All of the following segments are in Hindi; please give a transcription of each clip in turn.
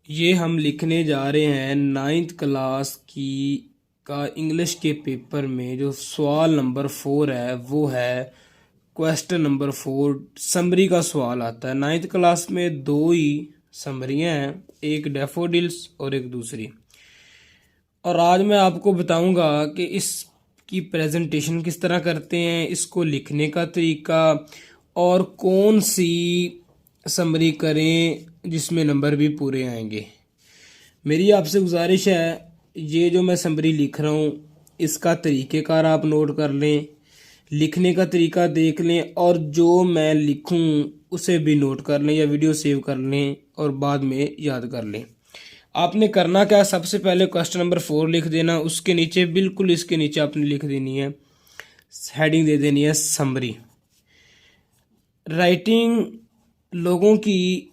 ये हम लिखने जा रहे हैं नाइन्थ क्लास की का इंग्लिश के पेपर में जो सवाल नंबर 4 है वो है क्वेश्चन नंबर 4। समरी का सवाल आता है। नाइन्थ क्लास में दो ही समरियां हैं, एक डैफोडिल्स और एक दूसरी। और आज मैं आपको बताऊंगा कि इसकी प्रेजेंटेशन किस तरह करते हैं, इसको लिखने का तरीका और कौन सी समरी करें जिसमें नंबर भी पूरे आएंगे। मेरी आपसे गुजारिश है, ये जो मैं समरी लिख रहा हूँ इसका तरीक़ेकार आप नोट कर लें, लिखने का तरीका देख लें और जो मैं लिखूँ उसे भी नोट कर लें या वीडियो सेव कर लें और बाद में याद कर लें। आपने करना क्या, सबसे पहले क्वेश्चन नंबर 4 लिख देना, उसके नीचे बिल्कुल इसके नीचे आपने लिख देनी है, हेडिंग दे देनी है समरी। राइटिंग लोगों की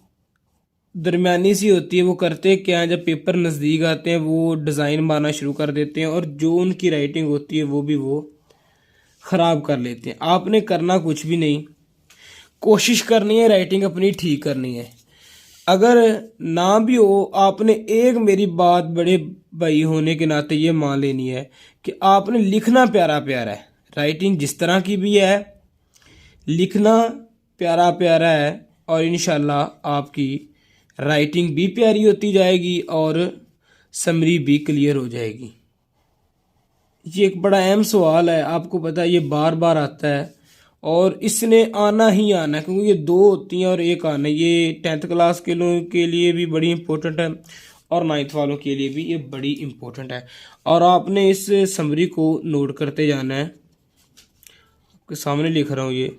दरमियानी सी होती है, वो करते क्या है, जब पेपर नज़दीक आते हैं वो डिज़ाइन मारना शुरू कर देते हैं और जो उनकी राइटिंग होती है वो ख़राब कर लेते हैं। आपने करना कुछ भी नहीं, कोशिश करनी है राइटिंग अपनी ठीक करनी है। अगर ना भी हो, आपने एक मेरी बात बड़े भाई होने के नाते ये मान लेनी है कि आपने लिखना प्यारा प्यारा है। राइटिंग जिस तरह की भी है, लिखना प्यारा प्यारा है और इंशाल्लाह आपकी राइटिंग भी प्यारी होती जाएगी और समरी भी क्लियर हो जाएगी। ये एक बड़ा अहम सवाल है, आपको पता है ये बार बार आता है और इसने आना ही आना है, क्योंकि ये दो होती हैं और एक आना है। ये 10th क्लास के लोगों के लिए भी बड़ी इंपॉर्टेंट है और 9th वालों के लिए भी ये बड़ी इंपॉर्टेंट है। और आपने इस समरी को नोट करते जाना है। आपके सामने लिख रहा हूँ, ये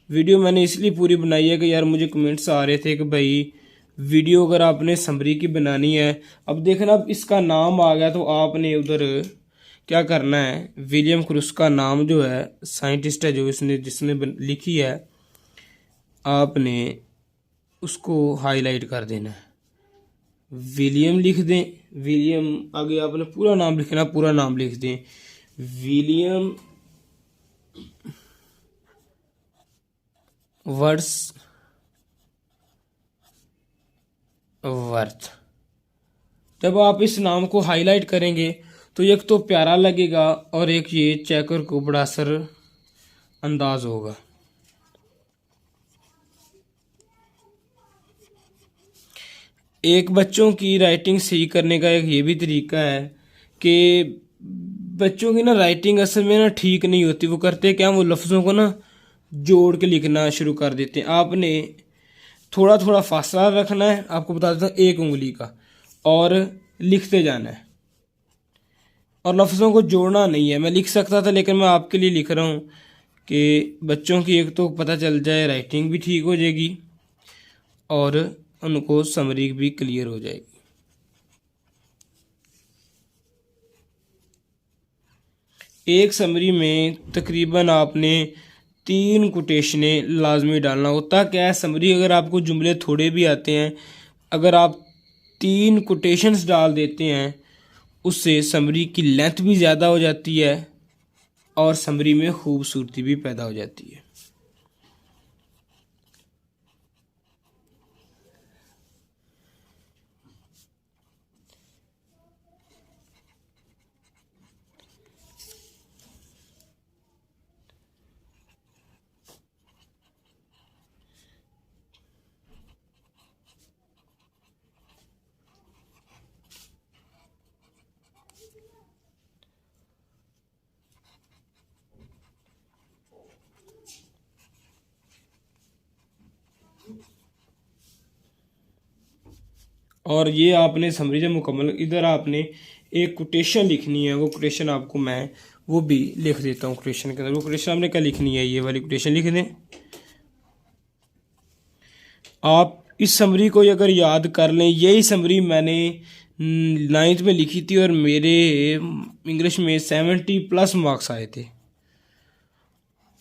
वीडियो मैंने इसलिए पूरी बनाई है कि यार मुझे कमेंट्स आ रहे थे कि भाई वीडियो अगर आपने समरी की बनानी है, अब देखना अब इसका नाम आ गया तो आपने उधर क्या करना है, विलियम क्रूस का नाम जो है साइंटिस्ट है जो जिसने लिखी है, आपने उसको हाईलाइट कर देना है। विलियम लिख दें, विलियम आगे आपने पूरा नाम लिखना, पूरा नाम लिख दें विलियम वर्थ। जब आप इस नाम को हाईलाइट करेंगे तो एक तो प्यारा लगेगा और एक ये चेकर को बड़ा असर अंदाज होगा। एक बच्चों की राइटिंग सही करने का एक ये भी तरीका है कि बच्चों की ना राइटिंग असल में ना ठीक नहीं होती। वो करते क्या, वो लफ्ज़ों को ना जोड़ के लिखना शुरू कर देते हैं। आपने थोड़ा थोड़ा फासला रखना है, आपको बता देता हूँ, 1 उंगली का, और लिखते जाना है और लफ्ज़ों को जोड़ना नहीं है। मैं लिख सकता था लेकिन मैं आपके लिए लिख रहा हूँ कि बच्चों की एक तो पता चल जाए, राइटिंग भी ठीक हो जाएगी और उनको समरी भी क्लियर हो जाएगी। एक समरी में तकरीबन आपने 3 कोटेशनें लाजमी डालना होता। क्या है, समरी अगर आपको जुमले थोड़े भी आते हैं, अगर आप 3 कोटेशंस डाल देते हैं उससे समरी की लेंथ भी ज़्यादा हो जाती है और समरी में खूबसूरती भी पैदा हो जाती है। और ये आपने समरी जब मुकम्मल, इधर आपने एक कोटेशन लिखनी है, वो कोटेशन आपको मैं वो भी लिख देता हूँ कोटेशन के अंदर। वो कोटेशन आपने क्या लिखनी है, ये वाली कोटेशन लिख दें। आप इस समरी को अगर याद कर लें, यही समरी मैंने 9th में लिखी थी और मेरे इंग्लिश में 70+ मार्क्स आए थे।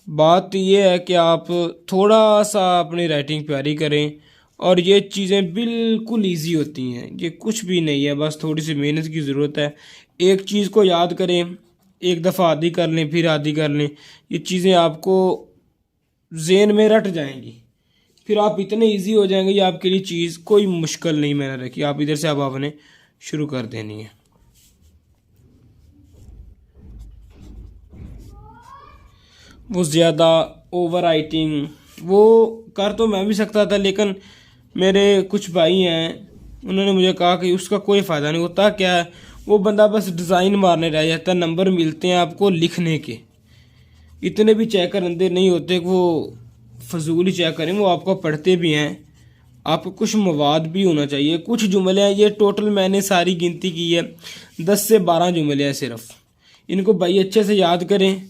बात यह है कि आप थोड़ा सा अपनी राइटिंग प्यारी करें और ये चीज़ें बिल्कुल इजी होती हैं, ये कुछ भी नहीं है, बस थोड़ी सी मेहनत की ज़रूरत है। एक चीज़ को याद करें, एक दफ़ा आधी कर लें फिर आधी कर लें, ये चीज़ें आपको ज़हन में रट जाएंगी। फिर आप इतने इजी हो जाएंगे, ये आपके लिए चीज़ कोई मुश्किल नहीं मैंने रखी। आप इधर से अब आपने शुरू कर देनी है। वो ज़्यादा ओवर राइटिंग वो कर तो मैं भी सकता था, लेकिन मेरे कुछ भाई हैं, उन्होंने मुझे कहा कि उसका कोई फ़ायदा नहीं होता। क्या है, वो बंदा बस डिज़ाइन मारने रह जाता है, नंबर मिलते हैं आपको लिखने के। इतने भी चेकर अंदर नहीं होते कि वो फजूल ही चेक करें, वो आपको पढ़ते भी हैं। आपको कुछ मवाद भी होना चाहिए। कुछ जुमले हैं, ये टोटल मैंने सारी गिनती की है, 10 से 12 जुमले हैं सिर्फ। इनको भाई अच्छे से याद करें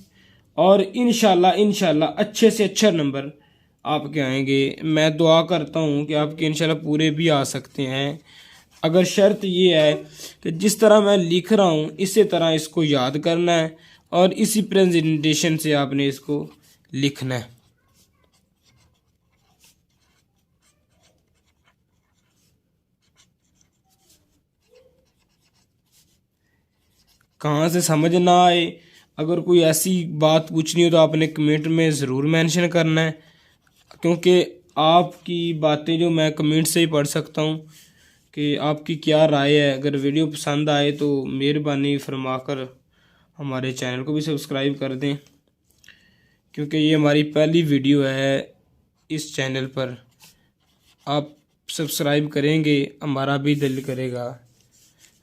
और इंशाल्लाह अच्छे से अच्छा नंबर आपके आएंगे। मैं दुआ करता हूँ कि आपके इंशाल्लाह पूरे भी आ सकते हैं, अगर शर्त ये है कि जिस तरह मैं लिख रहा हूँ इसी तरह इसको याद करना है और इसी प्रेजेंटेशन से आपने इसको लिखना है। कहाँ से समझ ना आए, अगर कोई ऐसी बात पूछनी हो तो आपने कमेंट में ज़रूर मेंशन करना है, क्योंकि आपकी बातें जो मैं कमेंट से ही पढ़ सकता हूँ कि आपकी क्या राय है। अगर वीडियो पसंद आए तो मेहरबानी फरमाकर हमारे चैनल को भी सब्सक्राइब कर दें, क्योंकि ये हमारी पहली वीडियो है इस चैनल पर। आप सब्सक्राइब करेंगे हमारा भी दिल करेगा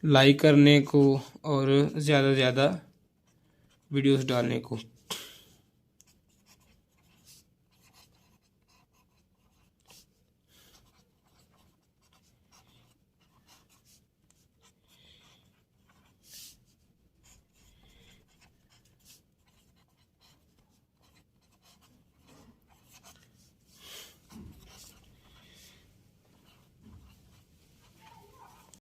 लाइक करने को और ज़्यादा से ज़्यादा वीडियोस डालने को।